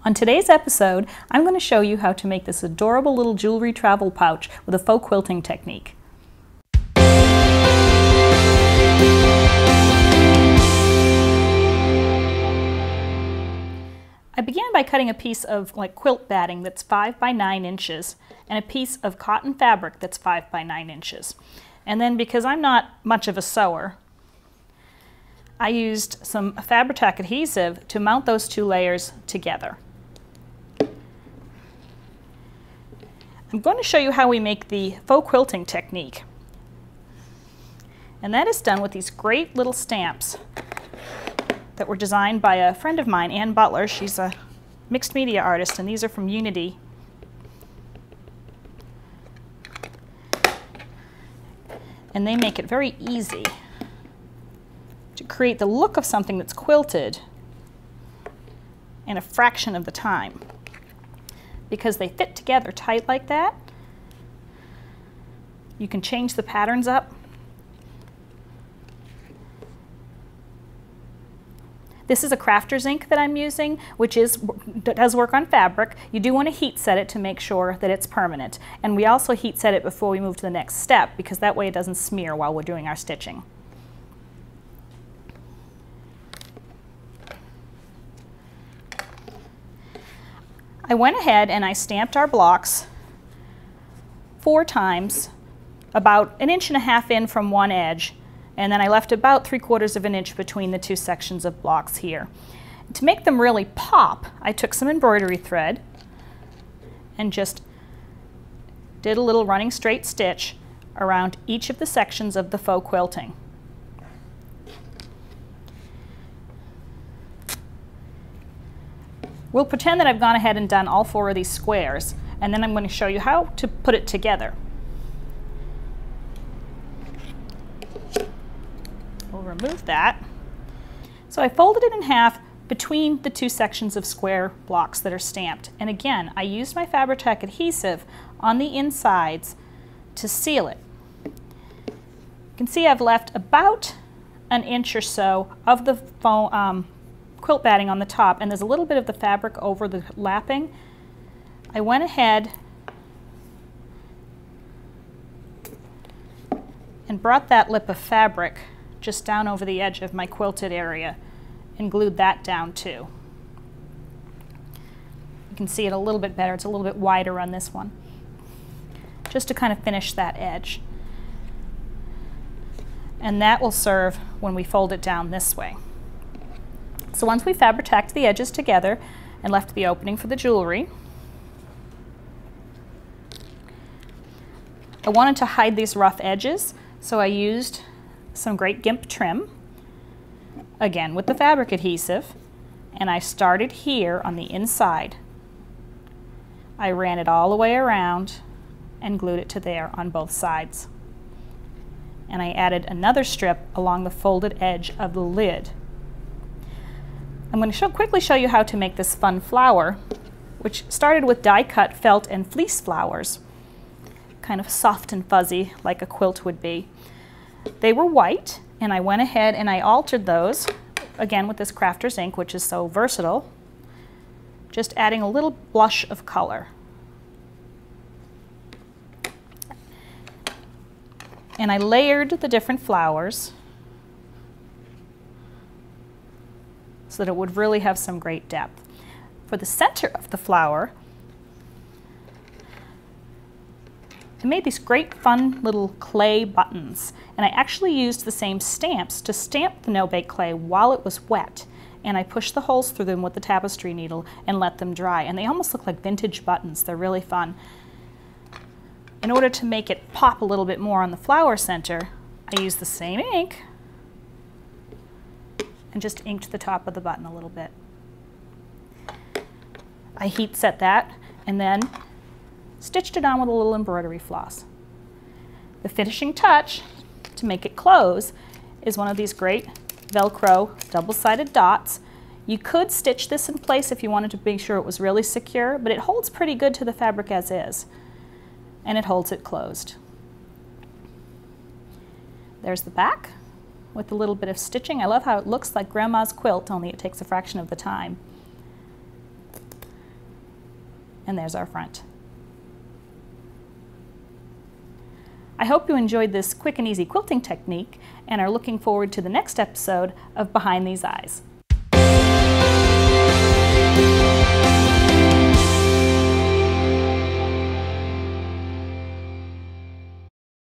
On today's episode, I'm going to show you how to make this adorable little jewelry travel pouch with a faux quilting technique. I began by cutting a piece of quilt batting that's 5 by 9 inches and a piece of cotton fabric that's 5 by 9 inches. And then, because I'm not much of a sewer, I used some Fabri-Tac adhesive to mount those two layers together. I'm going to show you how we make the faux quilting technique. And that is done with these great little stamps that were designed by a friend of mine, Ann Butler. She's a mixed media artist, and these are from Unity. And they make it very easy to create the look of something that's quilted in a fraction of the time. Because they fit together tight like that, you can change the patterns up. This is a crafter's ink that I'm using, which does work on fabric. You do want to heat set it to make sure that it's permanent. And we also heat set it before we move to the next step, because that way it doesn't smear while we're doing our stitching. I went ahead and I stamped our blocks 4 times, about 1.5 inches in from one edge, and then I left about 3/4 of an inch between the two sections of blocks here. To make them really pop, I took some embroidery thread and just did a little running straight stitch around each of the sections of the faux quilting. We'll pretend that I've gone ahead and done all 4 of these squares, and then I'm going to show you how to put it together. We'll remove that. So I folded it in half between the two sections of square blocks that are stamped. And again, I used my Fabri-Tac adhesive on the insides to seal it. You can see I've left about 1 inch or so of the foam, quilt batting on the top, and there's a little bit of the fabric over the lapping. I went ahead and brought that lip of fabric just down over the edge of my quilted area and glued that down too. You can see it a little bit better. It's a little bit wider on this one, just to kind of finish that edge. And that will serve when we fold it down this way. So once we Fabri-Tac'd the edges together and left the opening for the jewelry, I wanted to hide these rough edges, so I used some great gimp trim, again with the fabric adhesive, and I started here on the inside. I ran it all the way around and glued it to there on both sides. And I added another strip along the folded edge of the lid. I'm going to quickly show you how to make this fun flower, which started with die-cut felt and fleece flowers, kind of soft and fuzzy like a quilt would be. They were white, and I went ahead and I altered those, again with this crafter's ink, which is so versatile, just adding a little blush of color. And I layered the different flowers so that it would really have some great depth. For the center of the flower, I made these great fun little clay buttons, and I actually used the same stamps to stamp the no-bake clay while it was wet, and I pushed the holes through them with the tapestry needle and let them dry, and they almost look like vintage buttons. They're really fun. In order to make it pop a little bit more on the flower center, I used the same ink and just inked the top of the button a little bit. I heat set that and then stitched it on with a little embroidery floss. The finishing touch to make it close is one of these great Velcro double-sided dots. You could stitch this in place if you wanted to make sure it was really secure, but it holds pretty good to the fabric as is, and it holds it closed. There's the back with a little bit of stitching. I love how it looks like Grandma's quilt, only it takes a fraction of the time. And there's our front. I hope you enjoyed this quick and easy quilting technique and are looking forward to the next episode of Behind These Eyes.